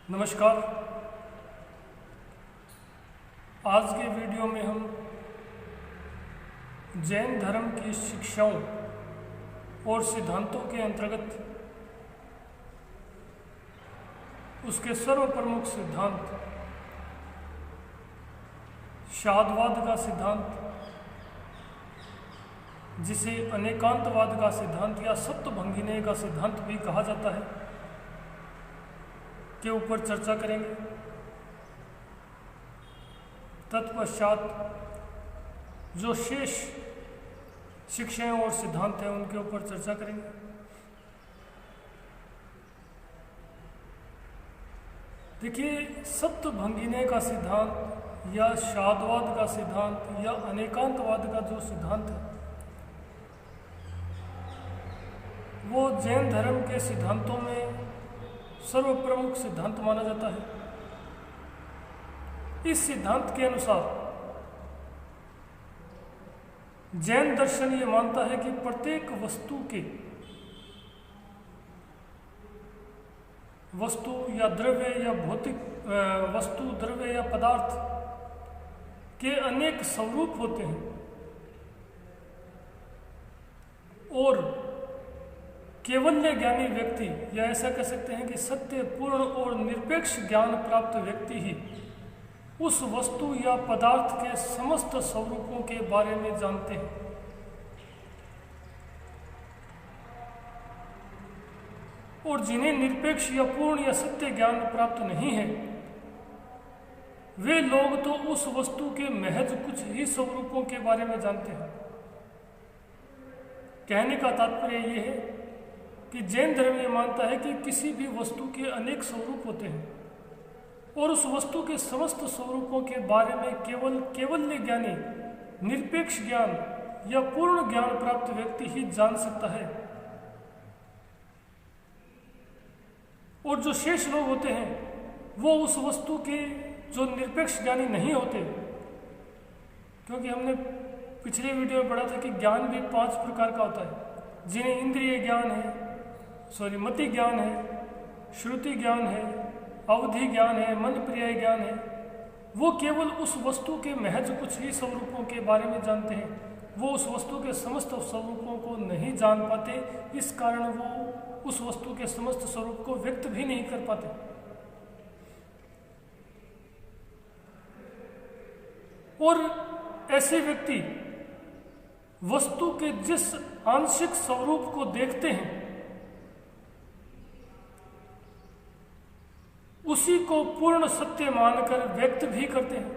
नमस्कार। आज के वीडियो में हम जैन धर्म की शिक्षाओं और सिद्धांतों के अंतर्गत उसके सर्वप्रमुख सिद्धांत शादवाद का सिद्धांत, जिसे अनेकांतवाद का सिद्धांत या सप्तभंगिनेय का सिद्धांत भी कहा जाता है, के ऊपर चर्चा करेंगे। तत्पश्चात जो शेष शिक्षाएं और सिद्धांत हैं उनके ऊपर चर्चा करेंगे। देखिए, सप्तभंगिनेय का सिद्धांत या शादवाद का सिद्धांत या अनेकांतवाद का जो सिद्धांत है वो जैन धर्म के सिद्धांतों में सर्वप्रमुख सिद्धांत माना जाता है। इस सिद्धांत के अनुसार जैन दर्शन ये मानता है कि प्रत्येक वस्तु या द्रव्य या भौतिक वस्तु द्रव्य या पदार्थ के अनेक स्वरूप होते हैं और केवल्य ज्ञानी व्यक्ति, या ऐसा कह सकते हैं कि सत्य, पूर्ण और निरपेक्ष ज्ञान प्राप्त व्यक्ति ही उस वस्तु या पदार्थ के समस्त स्वरूपों के बारे में जानते हैं। और जिन्हें निरपेक्ष या पूर्ण या सत्य ज्ञान प्राप्त नहीं है, वे लोग तो उस वस्तु के महज कुछ ही स्वरूपों के बारे में जानते हैं। कहने का तात्पर्य यह है कि जैन धर्म ये मानता है कि किसी भी वस्तु के अनेक स्वरूप होते हैं और उस वस्तु के समस्त स्वरूपों के बारे में केवल्य ज्ञानी, निरपेक्ष ज्ञान या पूर्ण ज्ञान प्राप्त व्यक्ति ही जान सकता है। और जो शेष लोग होते हैं वो उस वस्तु के जो निरपेक्ष ज्ञानी नहीं होते, क्योंकि हमने पिछले वीडियो में पढ़ा था कि ज्ञान भी 5 प्रकार का होता है, जिन्हें इंद्रिय ज्ञान है, मति ज्ञान है, श्रुति ज्ञान है, अवधि ज्ञान है, मन प्रिय ज्ञान है। वो केवल उस वस्तु के महज कुछ ही स्वरूपों के बारे में जानते हैं, वो उस वस्तु के समस्त स्वरूपों को नहीं जान पाते। इस कारण वो उस वस्तु के समस्त स्वरूप को व्यक्त भी नहीं कर पाते। और ऐसे व्यक्ति वस्तु के जिस आंशिक स्वरूप को देखते हैं उसी को पूर्ण सत्य मानकर व्यक्त भी करते हैं।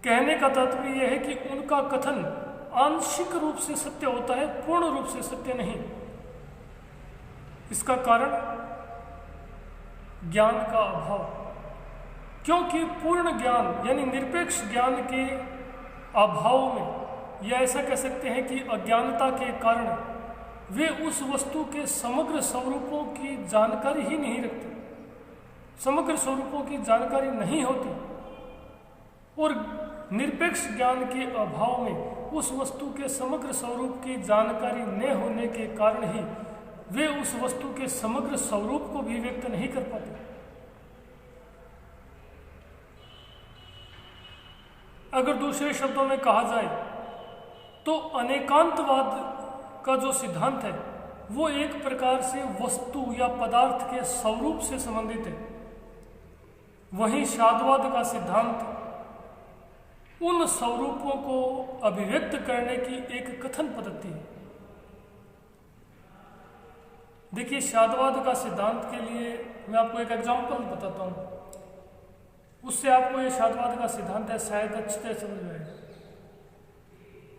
कहने का तात्पर्य यह है कि उनका कथन आंशिक रूप से सत्य होता है, पूर्ण रूप से सत्य नहीं। इसका कारण ज्ञान का अभाव, क्योंकि पूर्ण ज्ञान यानी निरपेक्ष ज्ञान के अभाव में, या ऐसा कह सकते हैं कि अज्ञानता के कारण वे उस वस्तु के समग्र स्वरूपों की जानकारी ही नहीं रखते, समग्र स्वरूपों की जानकारी नहीं होती। और निरपेक्ष ज्ञान के अभाव में उस वस्तु के समग्र स्वरूप की जानकारी न होने के कारण ही वे उस वस्तु के समग्र स्वरूप को भी व्यक्त नहीं कर पाते। अगर दूसरे शब्दों में कहा जाए तो अनेकांतवाद का जो सिद्धांत है वो एक प्रकार से वस्तु या पदार्थ के स्वरूप से संबंधित है। वहीं शादवाद का सिद्धांत उन स्वरूपों को अभिव्यक्त करने की एक कथन पद्धति है। देखिए, शादवाद का सिद्धांत के लिए मैं आपको एक एग्जांपल बताता हूँ, उससे आपको ये शादवाद का सिद्धांत है शायद अच्छी तरह समझ में आएगा।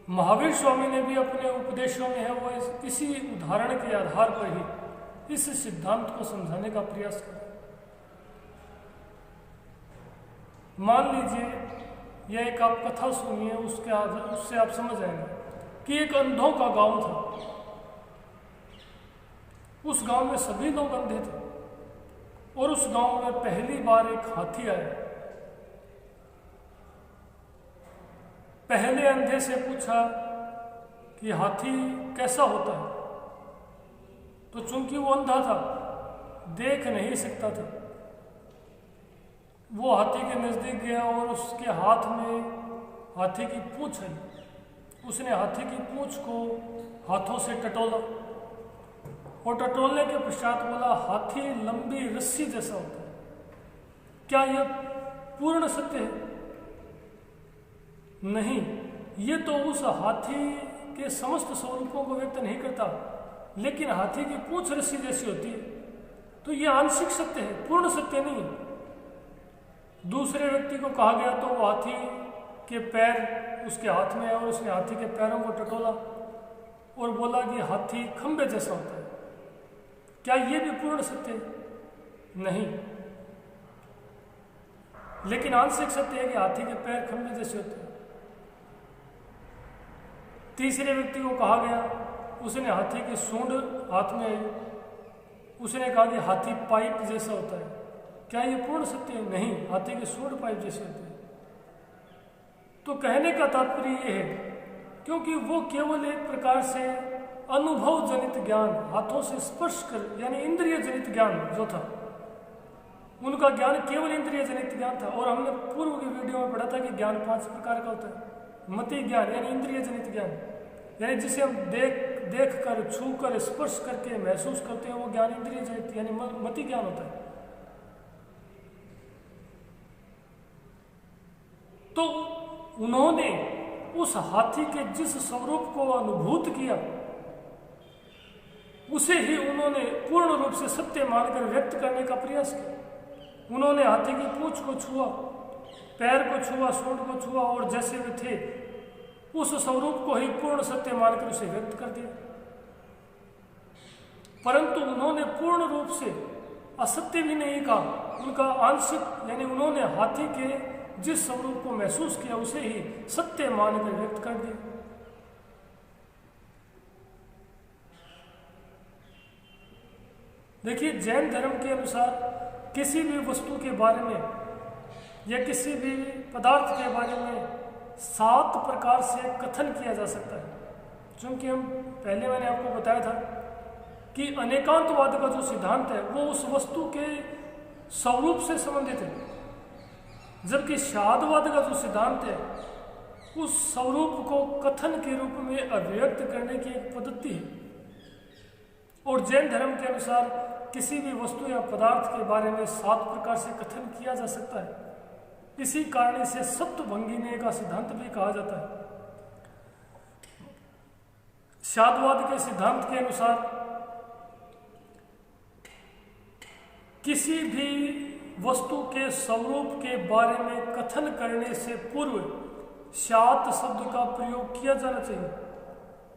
महावीर स्वामी ने भी अपने उपदेशों में है वो इसी उदाहरण के आधार पर ही इस सिद्धांत को समझाने का प्रयास किया। मान लीजिए, यह एक आप कथा सुनिए, उससे आप समझ आएंगे कि एक अंधों का गांव था। उस गांव में सभी लोग अंधे थे और उस गांव में पहली बार एक हाथी आया। पहले अंधे से पूछा कि हाथी कैसा होता है। तो चूंकि वो अंधा था, देख नहीं सकता था, वो हाथी के नज़दीक गया और उसके हाथ में हाथी की पूंछ है। उसने हाथी की पूंछ को हाथों से टटोला और टटोलने के पश्चात बोला, हाथी लंबी रस्सी जैसा होता है। क्या यह पूर्ण सत्य है? नहीं, ये तो उस हाथी के समस्त स्वरूपों को व्यक्त नहीं करता, लेकिन हाथी की पूंछ रस्सी जैसी होती है, तो यह आंशिक सत्य है, पूर्ण सत्य नहीं है। दूसरे व्यक्ति को कहा गया तो वो हाथी के पैर उसके हाथ में है और उसने हाथी के पैरों को टटोला और बोला कि हाथी खंबे जैसा होता है। क्या ये भी पूर्ण सत्य है? नहीं, लेकिन आंशिक सत्य है कि हाथी के पैर खंबे जैसे होते हैं। तीसरे व्यक्ति को कहा गया, उसने हाथी की सूंड हाथ में आई, उसने कहा कि हाथी पाइप जैसा होता है। क्या ये पूर्ण सत्य है? नहीं, हाथी की सूंड पाइप जैसी होती है। तो कहने का तात्पर्य ये है, क्योंकि वो केवल एक प्रकार से अनुभव जनित ज्ञान, हाथों से स्पर्श कर, यानी इंद्रिय जनित ज्ञान जो था, उनका ज्ञान केवल इंद्रिय जनित ज्ञान था। और हमने पूर्व की वीडियो में पढ़ा था कि ज्ञान 5 प्रकार का होता है। मति ज्ञान यानी इंद्रिय जनित ज्ञान, यानी जिसे हम देख कर, छू कर, स्पर्श करके महसूस करते हैं, वो ज्ञान इंद्रिय जनित यानी मति ज्ञान होता है। तो उन्होंने उस हाथी के जिस स्वरूप को अनुभूत किया, उसे ही उन्होंने पूर्ण रूप से सत्य मानकर व्यक्त करने का प्रयास किया। उन्होंने हाथी की पूंछ को छुआ, पैर को छुआ, सूंड को छुआ और जैसे वे थे उस स्वरूप को ही पूर्ण सत्य मानकर उसे व्यक्त कर दिया। परंतु उन्होंने पूर्ण रूप से असत्य भी नहीं कहा, उनका आंशिक, यानी उन्होंने हाथी के जिस स्वरूप को महसूस किया उसे ही सत्य मानकर व्यक्त कर दिया। देखिए, जैन धर्म के अनुसार किसी भी वस्तु के बारे में या किसी भी पदार्थ के बारे में 7 प्रकार से कथन किया जा सकता है। क्योंकि मैंने आपको बताया था कि अनेकांतवाद का जो सिद्धांत है वो उस वस्तु के स्वरूप से संबंधित है, जबकि शादवाद का जो सिद्धांत है उस स्वरूप को कथन के रूप में अभिव्यक्त करने की एक पद्धति है। और जैन धर्म के अनुसार किसी भी वस्तु या पदार्थ के बारे में 7 प्रकार से कथन किया जा सकता है। इसी कारण इसे सप्तभंगिनी का सिद्धांत भी कहा जाता है। शादवाद के सिद्धांत के अनुसार किसी भी वस्तु के स्वरूप के बारे में कथन करने से पूर्व शात शब्द का प्रयोग किया जाना चाहिए,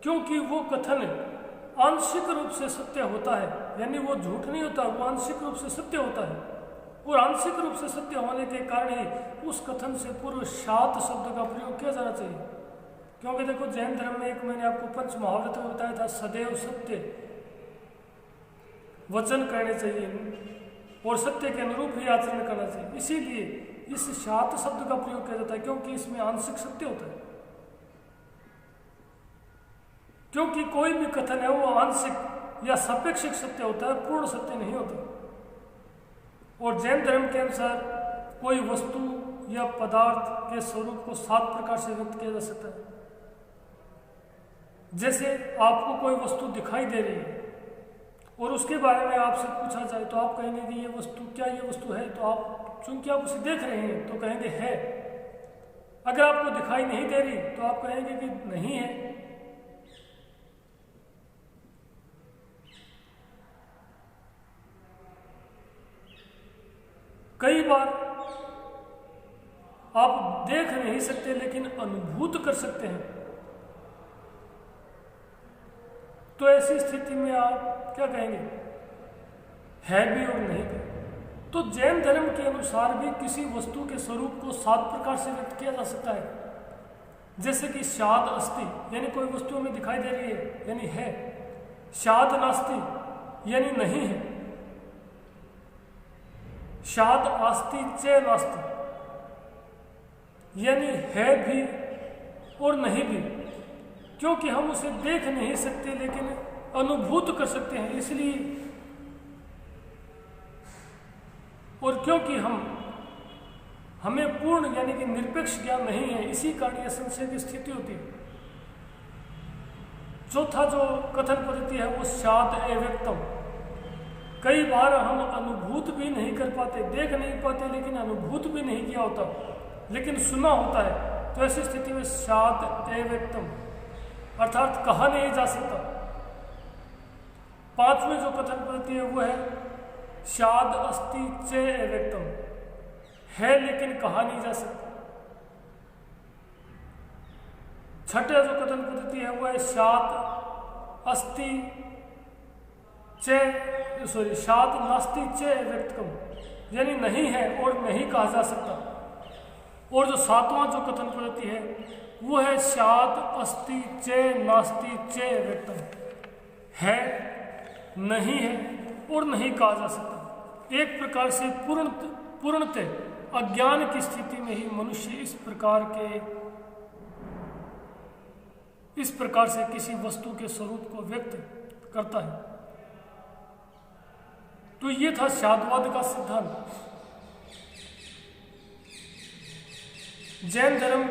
क्योंकि वो कथन आंशिक रूप से सत्य होता है, यानी वो झूठ नहीं होता, वो आंशिक रूप से सत्य होता है। और आंशिक रूप से सत्य होने के कारण ही उस कथन से पूर्व शात शब्द का प्रयोग किया जाना चाहिए। क्योंकि देखो, जैन धर्म में एक मैंने आपको पंच महाव्रत में बताया था, सदैव सत्य वचन करने चाहिए और सत्य के अनुरूप ही आचरण करना चाहिए। इसीलिए इस शात शब्द का प्रयोग किया जाता है, क्योंकि इसमें आंशिक सत्य होता है। क्योंकि कोई भी कथन है वो आंशिक या सापेक्षिक सत्य होता है, पूर्ण सत्य नहीं होता। और जैन धर्म के अनुसार कोई वस्तु या पदार्थ के स्वरूप को 7 प्रकार से व्यक्त किया जा सकता है। जैसे आपको कोई वस्तु दिखाई दे रही है और उसके बारे में आपसे पूछा जाए तो आप कहेंगे कि ये वस्तु, क्या ये वस्तु है? तो आप, चूंकि आप उसे देख रहे हैं तो कहेंगे है। अगर आपको दिखाई नहीं दे रही तो आप कहेंगे कि नहीं है। कई बार आप देख नहीं सकते लेकिन अनुभूत कर सकते हैं, तो ऐसी स्थिति में आप क्या कहेंगे? है भी और नहीं भी। तो जैन धर्म के अनुसार भी किसी वस्तु के स्वरूप को 7 प्रकार से व्यक्त किया जा सकता है। जैसे कि शाद अस्ति, यानी कोई वस्तु हमें दिखाई दे रही है यानी है। शाद नास्ति यानी नहीं है। शाद आस्ति च नास्ति यानी है भी और नहीं भी, क्योंकि हम उसे देख नहीं सकते लेकिन अनुभूत कर सकते हैं। इसलिए और क्योंकि हमें पूर्ण यानी कि निरपेक्ष ज्ञान नहीं है, इसी कारण यह संशय की स्थिति होती है। चौथा जो कथन पद्धति है वो शाद अव्यक्तम। कई बार हम अनुभूत भी नहीं कर पाते, देख नहीं पाते, लेकिन अनुभूत भी नहीं किया होता, लेकिन सुना होता है, तो ऐसी स्थिति में शाद अव्यक्तम अर्थात कहा नहीं जा सकता। पांचवें जो कथन पद्धति है वो है शाद अस्ति चे अव्यक्तम, है लेकिन कहा नहीं जा सकता। छठा जो कथन पद्धति है वो है शाद अस्ति चे शाद नास्ति चे अव्यक्तम, यानी नहीं है और नहीं कहा जा सकता। और जो सातवां जो कथन पद्धति है वो है शाद अस्ति चे नास्ति चे अव्यक्तम, है नहीं है और नहीं कहा जा सकता। एक प्रकार से पूर्णतः अज्ञान की स्थिति में ही मनुष्य इस प्रकार से किसी वस्तु के स्वरूप को व्यक्त करता है। तो ये था शादवाद का सिद्धांत। जैन धर्म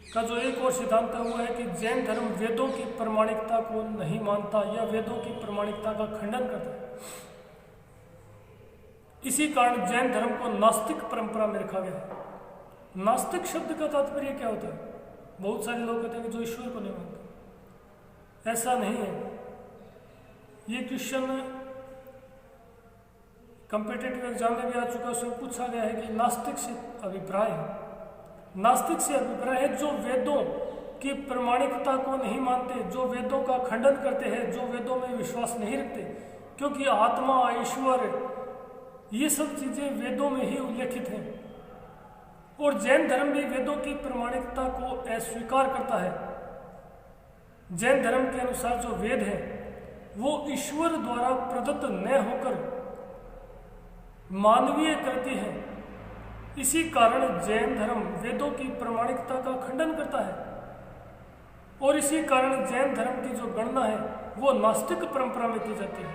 का जो एक और सिद्धांत है वो है कि जैन धर्म वेदों की प्रामाणिकता को नहीं मानता या वेदों की प्रामाणिकता का खंडन करता है। इसी कारण जैन धर्म को नास्तिक परंपरा में रखा गया है। नास्तिक शब्द का तात्पर्य क्या होता है? बहुत सारे लोग कहते हैं कि जो ईश्वर को नहीं मानते। ऐसा नहीं है। ये क्वेश्चन कॉम्पिटिटिव एग्जाम में भी आ चुका है, उसमें पूछा गया है कि नास्तिक से अभिप्राय है। नास्तिक से अभिप्राय है जो वेदों की प्रामाणिकता को नहीं मानते, जो वेदों का खंडन करते हैं, जो वेदों में विश्वास नहीं रखते, क्योंकि आत्मा, ईश्वर, ये सब चीजें वेदों में ही उल्लेखित हैं। और जैन धर्म भी वेदों की प्रामाणिकता को अस्वीकार करता है। जैन धर्म के अनुसार जो वेद है वो ईश्वर द्वारा प्रदत्त न होकर मानवीय कृति है। इसी कारण जैन धर्म वेदों की प्रामाणिकता का खंडन करता है और इसी कारण जैन धर्म की जो गणना है वो नास्तिक परंपरा में की जाती है।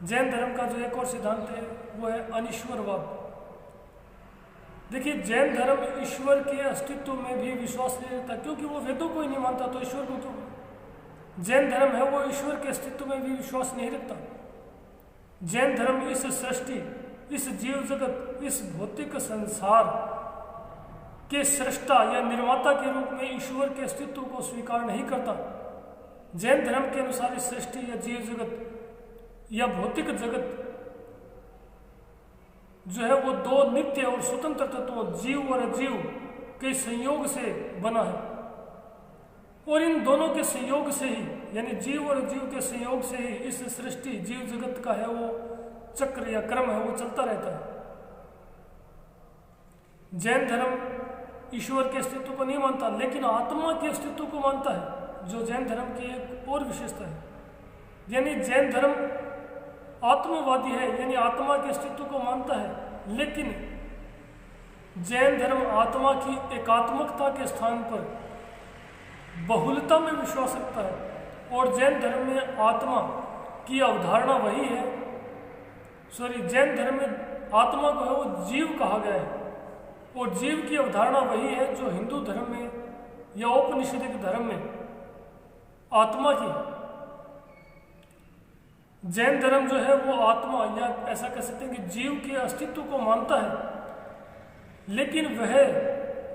जैन धर्म का जो एक और सिद्धांत है वो है अनिश्वरवाद। देखिए, जैन धर्म ईश्वर के अस्तित्व में भी विश्वास नहीं रखता, क्योंकि वो वेदों को ही नहीं मानता, तो ईश्वर को क्यों? जैन धर्म है वो ईश्वर के अस्तित्व में भी विश्वास नहीं रखता। जैन धर्म इस सृष्टि, इस जीव जगत, इस भौतिक संसार के सृष्टा या निर्माता के रूप में ईश्वर के अस्तित्व को स्वीकार नहीं करता। जैन धर्म के अनुसार इस सृष्टि या जीव जगत या भौतिक जगत जो है वो दो नित्य और स्वतंत्र तत्वों, जीव और अजीव के संयोग से बना है और इन दोनों के संयोग से ही, यानी जीव और अजीव के संयोग से ही इस सृष्टि जीव जगत का है वो चक्र या क्रम है वो चलता रहता है। जैन धर्म ईश्वर के अस्तित्व को नहीं मानता, लेकिन आत्मा के अस्तित्व को मानता है, जो जैन धर्म की एक और विशेषता है। यानी जैन धर्म आत्मवादी है, यानी आत्मा के अस्तित्व को मानता है, लेकिन जैन धर्म आत्मा की एकात्मकता के स्थान पर बहुलता में विश्वास रखता है। और जैन धर्म में आत्मा की अवधारणा वही है, जैन धर्म में आत्मा को है वो जीव कहा गया है और जीव की अवधारणा वही है जो हिंदू धर्म में या औपनिषदिक धर्म में आत्मा की। जैन धर्म जो है वो आत्मा या ऐसा कह सकते हैं कि जीव के अस्तित्व को मानता है, लेकिन वह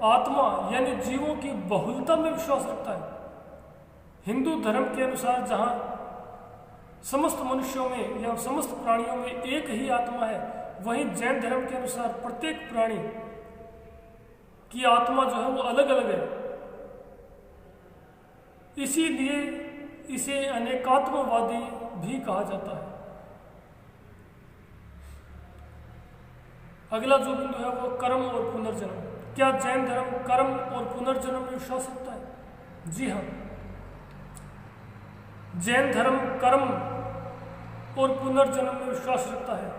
आत्मा यानी जीवों की बहुलता में विश्वास रखता है। हिंदू धर्म के अनुसार जहाँ समस्त मनुष्यों में या समस्त प्राणियों में एक ही आत्मा है, वहीं जैन धर्म के अनुसार प्रत्येक प्राणी की आत्मा जो है वो अलग अलग है। इसीलिए इसे अनेकात्मवादी भी कहा जाता है। अगला जो बिंदु है वो कर्म और पुनर्जन्म। क्या जैन धर्म कर्म और पुनर्जन्म में विश्वास रखता है? जी हाँ, जैन धर्म कर्म और पुनर्जन्म में विश्वास रखता है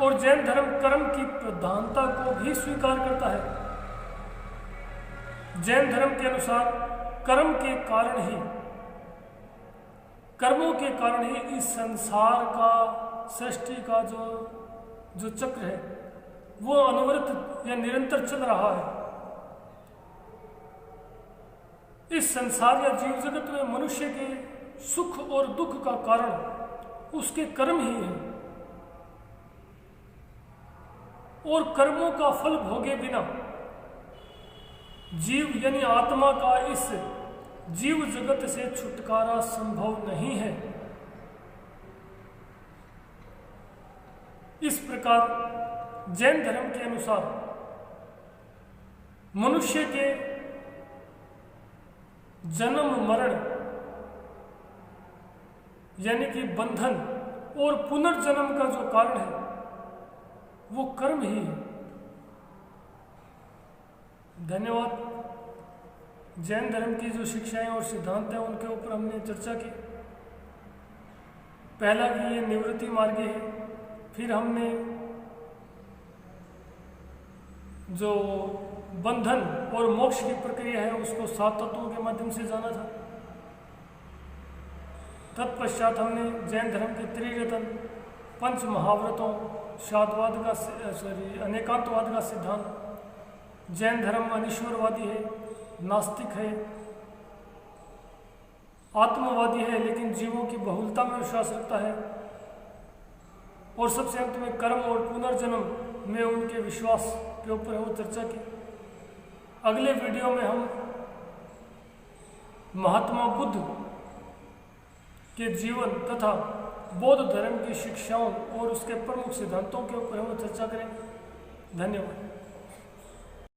और जैन धर्म कर्म की प्रधानता को भी स्वीकार करता है। जैन धर्म के अनुसार कर्म के कारण ही, कर्मों के कारण ही इस संसार का, सृष्टि का जो चक्र है वो अनवरत या निरंतर चल रहा है। इस संसार या जीव जगत में मनुष्य के सुख और दुख का कारण उसके कर्म ही है, और कर्मों का फल भोगे बिना जीव यानी आत्मा का इस जीव जगत से छुटकारा संभव नहीं है। इस प्रकार जैन धर्म के अनुसार मनुष्य के जन्म मरण यानी कि बंधन और पुनर्जन्म का जो कारण है वो कर्म ही है। धन्यवाद। जैन धर्म की जो शिक्षाएं और सिद्धांत हैं उनके ऊपर हमने चर्चा की। पहला कि ये निवृत्ति मार्ग है, फिर हमने जो बंधन और मोक्ष की प्रक्रिया है उसको 7 तत्वों के माध्यम से जाना था। तत्पश्चात हमने जैन धर्म के त्रिरत्न, पंच महाव्रतों, शादवाद का अनेकांतवाद का सिद्धांत, जैन धर्म अनिश्वरवादी है, नास्तिक है, आत्मवादी है लेकिन जीवों की बहुलता में विश्वास रखता है, और सबसे अंत में कर्म और पुनर्जन्म में उनके विश्वास के ऊपर वो चर्चा की। अगले वीडियो में हम महात्मा बुद्ध के जीवन तथा बौद्ध धर्म की शिक्षाओं और उसके प्रमुख सिद्धांतों के ऊपर वो चर्चा करेंगे। धन्यवाद।